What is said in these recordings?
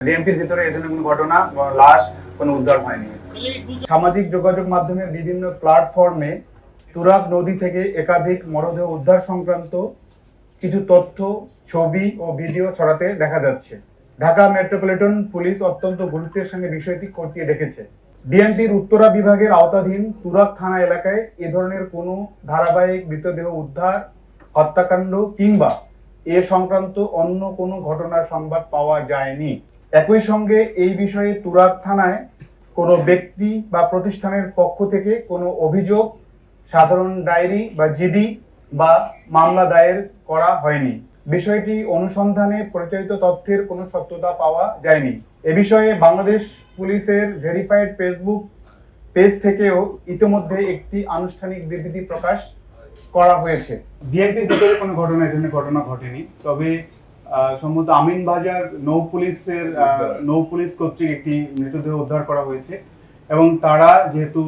ডিএমপির ভিতরে এই ধরনের কোনো ঘটনা বা লাশ কোনো উদ্ধার হয়নি। সামাজিক যোগাযোগ মাধ্যমের বিভিন্ন প্ল্যাটফর্মে তুরাগ নদী থেকে একাধিক মরদেহ উদ্ধার সংক্রান্ত কিছু তথ্য, ছবি ও ভিডিও ছড়াতে দেখা যাচ্ছে। ঢাকা মেট্রোপলিটন পুলিশ অত্যন্ত গুরুত্বের সঙ্গে বিষয়টি খতিয়ে দেখেছে। ডিএমপির উত্তরা বিভাগের আওতাধীন তুরাগ থানা এলাকায় এ ধরনের কোনো ধারাবাহিক মৃতদেহ উদ্ধার, হত্যাকাণ্ড কিংবা এ সংক্রান্ত অন্য কোনো ঘটনার সংবাদ পাওয়া যায়নি। একই সঙ্গে এই বিষয়ে তুরাগ থানায় কোনো ব্যক্তি বা প্রতিষ্ঠানের পক্ষ থেকে কোনো অভিযোগ, সাধারণ ডায়েরি বা জিডি বা মামলা দায়ের করা হয়নি। বিষয়টি অনুসন্ধানে পরিচালিত তথ্যের কোনো সত্যতা পাওয়া যায়নি। এ বিষয়ে বাংলাদেশ পুলিশের ভেরিফাইড ফেসবুক পেজ থেকেও ইতিমধ্যে একটি আনুষ্ঠানিক বিবৃতি প্রকাশ করা হয়েছে। ডিএমপির ভিতরে কোনো ঘটনা এই ধরনের ঘটনা ঘটেনি, তবে সম্ভবত আমিন বাজার নৌ পুলিশ কর্তৃক একটি মৃতদেহ উদ্ধার করা হয়েছে এবং তারা যেহেতু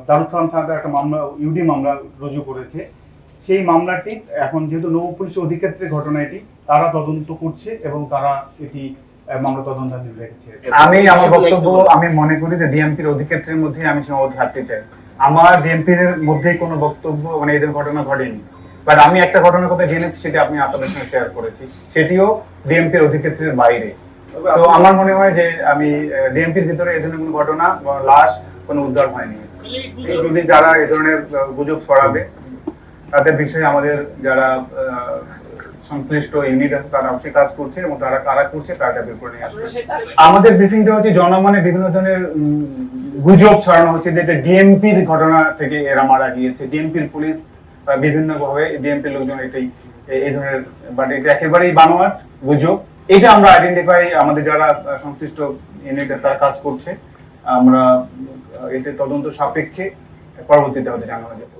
দারুস সালাম থানাতে একটা মামলা ইউডি মামলা রুজু করেছে, সেই মামলাটি এখন যেহেতু নৌ পুলিশ অধিক্ষেত্রের ঘটনা এটি, তারা তদন্ত করছে এবং তারা এটি মামলা তদন্তাধীন রেখেছে। আমার বক্তব্য, আমি মনে করি যে ডিএমপির অধিক্ষেত্রের মধ্যে আমি সীমাবদ্ধ থাকতে চাই। আমার ডিএমপির মধ্যে কোনো বক্তব্য এই ধরনের ঘটনা ঘটেনি, বাট আমি একটা ঘটনার কথা জেনেছি, সেটা আমি আপনাদের সঙ্গে শেয়ার করেছি, সেটিও ডিএমপির অধিক্ষেত্রের বাইরে। তো আমার মনে হয় যে আমি ডিএমপির ভিতরে এই ধরনের কোনো ঘটনা বা লাশ কোনো উদ্ধার হয়নি। যদি যারা এই ধরনের গুজব ছড়াবে তাদের বিষয়ে আমাদের যারা সংশ্লিষ্ট ইউনিট আছে তারা অবশ্যই কাজ করছে এবং তারা কারা করছে তারা বের করে নিয়ে আসবে। আমাদের ব্রিফিংটা হচ্ছে জনমনে বিভিন্ন ধরনের গুজব ছড়ানো হচ্ছে যে এটা ডিএমপির ঘটনা থেকে এরা মারা গিয়েছে, ডিএমপির পুলিশ বিভিন্ন ভাবে ডিএমপি লোকজন এই ধরনের, বাট এটা একেবারেই বানোয়াট গুজব। এটা আমরা আইডেন্টিফাই, আমাদের যারা সংশ্লিষ্ট ইউনিট তারা কাজ করছে, আমরা এটা তদন্ত সাপেক্ষে পরবর্তীতে হতে জানানো যাবে।